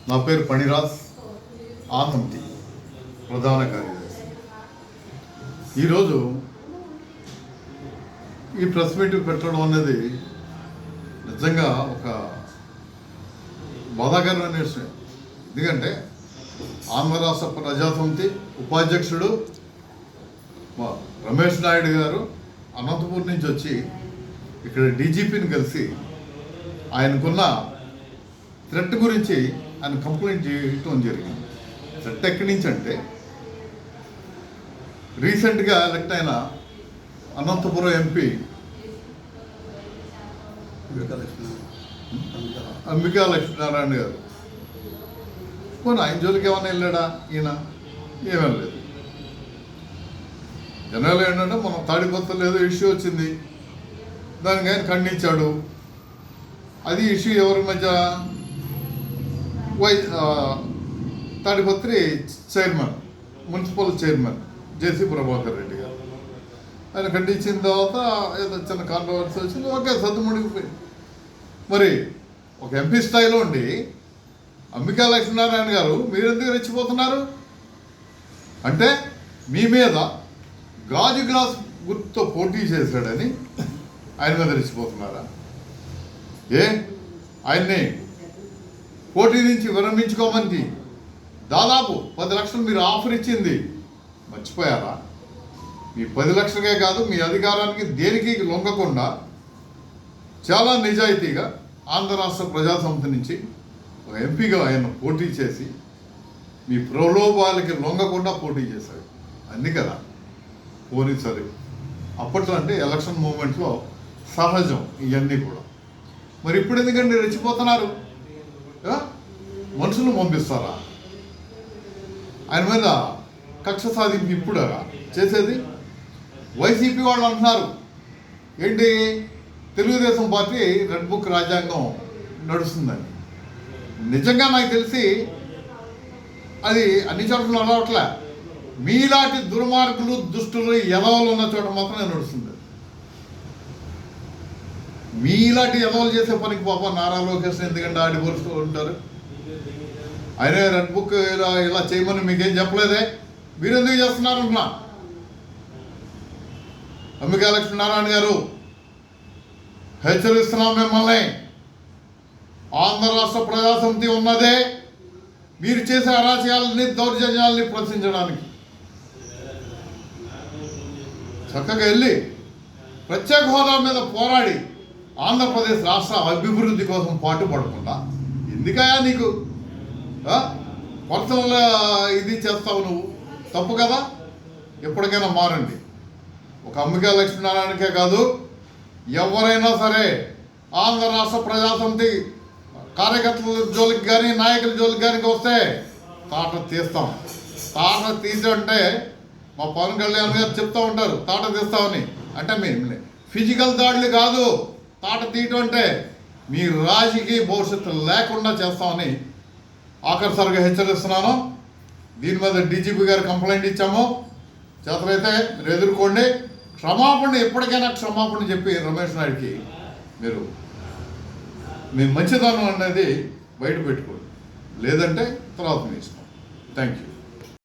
నా పేరు పణిరాజ్ ఆనంది, ప్రధాన కార్యదర్శి. ఈరోజు ఈ ప్రెస్ మీట్ పెట్టడం అనేది నిజంగా ఒక బాధాకరమైన విషయం. ఎందుకంటే ఆంధ్ర రాష్ట్ర ప్రజాసమితి ఉపాధ్యక్షుడు రమేష్ నాయుడు గారు అనంతపూర్ నుంచి వచ్చి ఇక్కడ డీజీపీని కలిసి ఆయనకున్న థ్రెట్ గురించి ఆయన కంప్లైంట్ చేయటం జరిగింది. థ్రెట్ ఎక్కడి నుంచి అంటే, రీసెంట్గా ఎలక్ట్ అయిన అనంతపురం ఎంపీ అంబికా లక్ష్మీనారాయణ గారు, పోనీ ఆయన జోలికి ఏమైనా వెళ్ళాడా ఈయన? ఏమీ లేదు. జనాలు ఏంటంటే మనం తాడిపత్రులు ఏదో ఇష్యూ వచ్చింది, దానికి ఆయన ఖండించాడు. అది ఇష్యూ ఎవరి మధ్య? తాడిపత్రి చైర్మన్, మున్సిపల్ చైర్మన్ జేసీ ప్రభాకర్ రెడ్డి గారు ఆయన ఖండించిన తర్వాత ఏదో చిన్న కాంట్రవర్సీ వచ్చింది. ఓకే, సద్దుముడిగిపోయింది. మరి ఒక ఎంపీ స్థాయిలో ఉండి అంబికా లక్ష్మీనారాయణ గారు మీరెందుకు రెచ్చిపోతున్నారు? అంటే మీ మీద గాజు గ్లాస్ గుర్తుతో పోటీ చేశాడని ఆయన మీద రెచ్చిపోతున్నారా? ఆయన్ని పోటీ నుంచి విరమించుకోమని దాదాపు 10 లక్షలు మీరు ఆఫర్ ఇచ్చింది మర్చిపోయారా? మీ 10 లక్షలకే కాదు, మీ అధికారానికి దేనికి లొంగకుండా చాలా నిజాయితీగా ఆంధ్ర రాష్ట్ర ప్రజాసమితి నుంచి ఒక ఎంపీగా ఆయన పోటీ చేసి మీ ప్రలోభాలకి లొంగకుండా పోటీ చేశారు. అన్నీ కదా పోనీ సరే. అప్పట్లో అంటే ఎలక్షన్ మూమెంట్లో సహజం ఇవన్నీ కూడా. మరి ఇప్పుడు ఎందుకంటే రెచ్చిపోతున్నారు? మనుషులు పంపిస్తారా? ఆయన మీద కక్ష సాధింపు ఇప్పుడు చేసేది? వైసీపీ వాళ్ళు అంటున్నారు ఏంటి, తెలుగుదేశం పార్టీ రెడ్ బుక్ రాజ్యాంగం నడుస్తుందని. నిజంగా నాకు తెలిసి అది అన్ని చోట్ల నడవట్లే. మీలాంటి దుర్మార్గులు, దుష్టులు, ఎదవలు ఉన్న చోట మాత్రమే నడుస్తుంది. మీలాంటి ఎదవలు చేసే పనికి పాప నారా లోకేష్ ఎందుకంటే ఆడిపోరుస్తూ ఉంటారు. ఆయనే రెడ్ బుక్ ఇలా చేయమని మీకేం చెప్పలేదే, మీరెందుకు చేస్తున్నారంటున్నా? అంబికా లక్ష్మీనారాయణ గారు, హెచ్చరిస్తున్నాం మిమ్మల్ని. ఆంధ్ర రాష్ట్ర ప్రజాసమితి ఉన్నదే మీరు చేసే అరాచకాలని, దౌర్జన్యాలని ప్రశ్నించడానికి. చక్కగా వెళ్ళి ప్రత్యేక హోదా మీద పోరాడి ఆంధ్రప్రదేశ్ రాష్ట్ర అభివృద్ధి కోసం పాటుపడకుండా ఎందుకయా నీకు పర్సనల్ ఇది చేస్తావు నువ్వు? తప్పు కదా. ఎప్పటికైనా మారండి. ఒక అంబికా లక్ష్మీనారాయణకే కాదు, ఎవరైనా సరే ఆంధ్ర రాష్ట్ర ప్రజాసమితి కార్యకర్తల జోలికి కానీ, నాయకుల జోలికి కానీ వస్తే తాట తీస్తాం. తాట తీసంటే మా పవన్ కళ్యాణ్ గారు చెప్తూ ఉంటారు తాట తీస్తామని. అంటే మేము ఫిజికల్ దాడులు కాదు, తాట తీయటం అంటే మీ రాజకీయ భవిష్యత్తు లేకుండా చేస్తామని ఆఖరిసారిగా హెచ్చరిస్తున్నాను. దీని మీద డీజీపీ గారు కంప్లైంట్ ఇచ్చాము. చేతనైతే మీరు ఎదుర్కోండి. క్షమాపణ ఎప్పటికైనా క్షమాపణ చెప్పి రమేష్ నాయుడికి మీరు మీ మంచిదనం అనేది బయట పెట్టుకోండి. లేదంటే తర్వాత మీ ఇష్టం. Thank you.